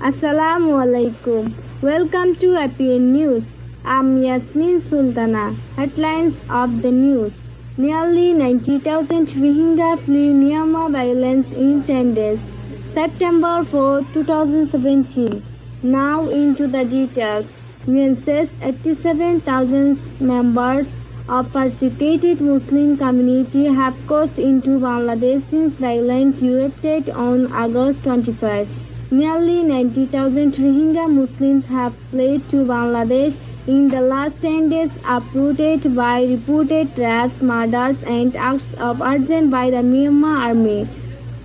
Assalamu alaikum. Welcome to APN News. I'm Yasmin Sultana. Headlines of the news. Nearly 90,000 Rohingya flee Myanmar violence in 10 days. September 4, 2017. Now into the details. UN says 87,000 members of persecuted Muslim community have crossed into Bangladesh since violence erupted on August 25. Nearly 90,000 Rohingya Muslims have fled to Bangladesh in the last 10 days, uprooted by reported rapes, murders, and acts of arson by the Myanmar army.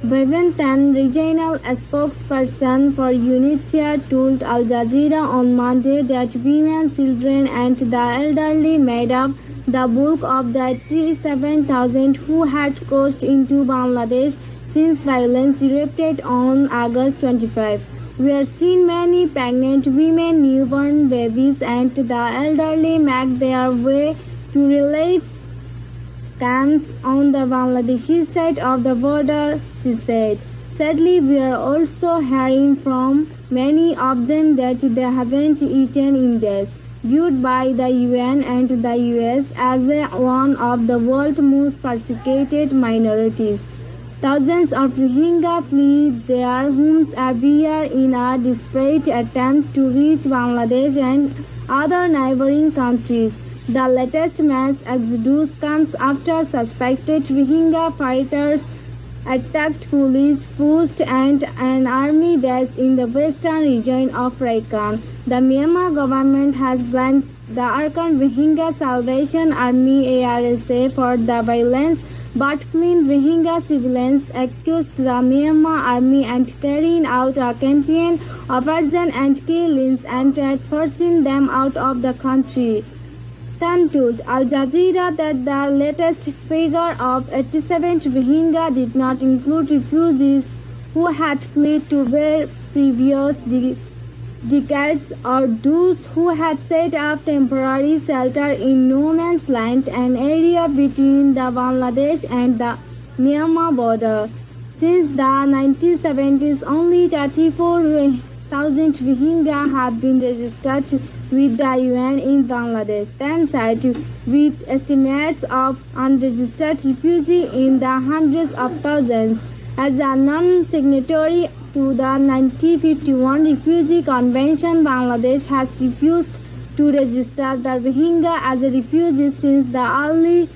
Viventan, regional spokesperson for UNHCR, told Al Jazeera on Monday that women, children, and the elderly made up the bulk of the 87,000 who had crossed into Bangladesh since violence erupted on August 25. We are seeing many pregnant women, newborn babies, and the elderly make their way to relief camps on the Bangladeshi side of the border, she said. Sadly, we are also hearing from many of them that they haven't eaten in days, viewed by the UN and the US as one of the world's most persecuted minorities. Thousands of Rohingya flee their homes every year in a desperate attempt to reach Bangladesh and other neighboring countries. The latest mass exodus comes after suspected Rohingya fighters attacked police posts and an army base in the western region of Rakhine. The Myanmar government has blamed the Arakan Rohingya Salvation Army (ARSA) for the violence, but fleeing Rohingya civilians accused the Myanmar army and carrying out a campaign of arson and killings and forcing them out of the country. Tan told Al Jazeera that the latest figure of 87 Rohingya did not include refugees who had fled to previous decades or those who had set up temporary shelter in no man's land, an area between the Bangladesh and the Myanmar border. Since the 1970s, only 34,000 Rohingya have been registered with the UN in Bangladesh, 10 sites with estimates of unregistered refugees in the hundreds of thousands. As a non-signatory to the 1951 Refugee Convention, Bangladesh has refused to register the Rohingya as a refugee since the early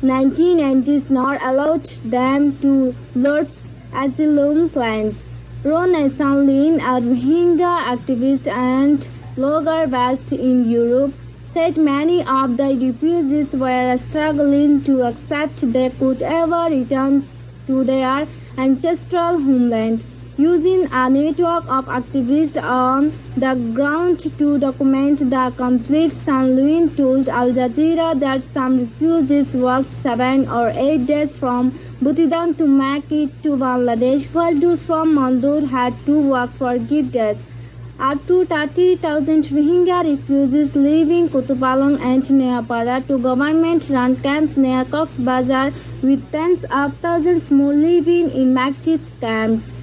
1990s, nor allowed them to lodge asylum claims. Rona Sanlin, a Rohingya activist and blogger based in Europe, said many of the refugees were struggling to accept they could ever return to their ancestral homeland. Using a network of activists on the ground to document the conflict, Sanluin told Al Jazeera that some refugees walked 7 or 8 days from Butidam to make it to Bangladesh, while those from Mandur had to walk for days. Up to 30,000 Rohingya refugees leaving Kutupalong and Neapara to government-run camps near Cox's Bazar, with tens of thousands more living in makeshift camps.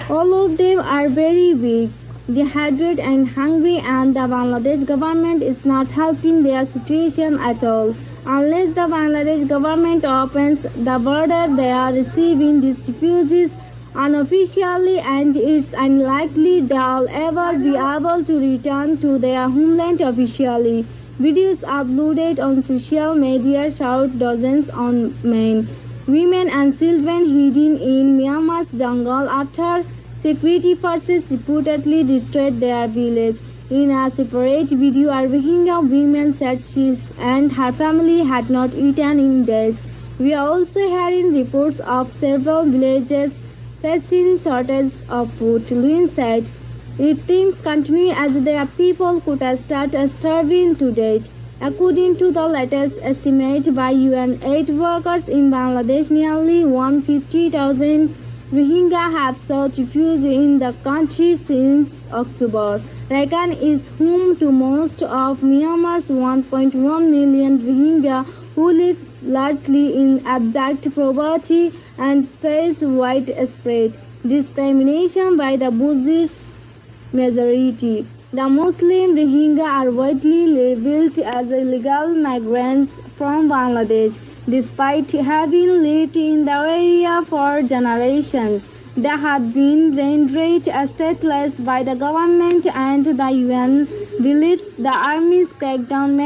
All of them are very weak, dehydrated and hungry, and the Bangladesh government is not helping their situation at all. Unless the Bangladesh government opens the border, they are receiving these refugees unofficially, and it's unlikely they'll ever be able to return to their homeland officially. Videos uploaded on social media showed dozens of men, women and children hiding in Myanmar's jungle after security forces reportedly destroyed their village. In a separate video, a Rohingya woman said she and her family had not eaten in days. We are also hearing reports of several villages facing shortage of food. Lynn said, if things continue as they are, people could start starving to death. According to the latest estimate by UN aid workers in Bangladesh, nearly 150,000 Rohingya have sought refuge in the country since October. Rakhine is home to most of Myanmar's 1.1 million Rohingya who live largely in abject poverty and face widespread discrimination by the Buddhist majority. The Muslim Rohingya are widely labeled as illegal migrants from Bangladesh, despite having lived in the area for generations. They have been rendered stateless by the government, and the UN believes the army's crackdown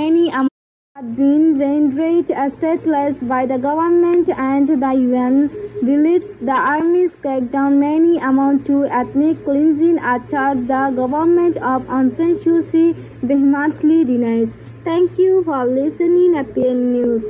have been rendered stateless by the government, and the UN believes the army's crackdown may amount to ethnic cleansing, a charge the government of Aung San Suu Kyi vehemently denies. Thank you for listening APN News.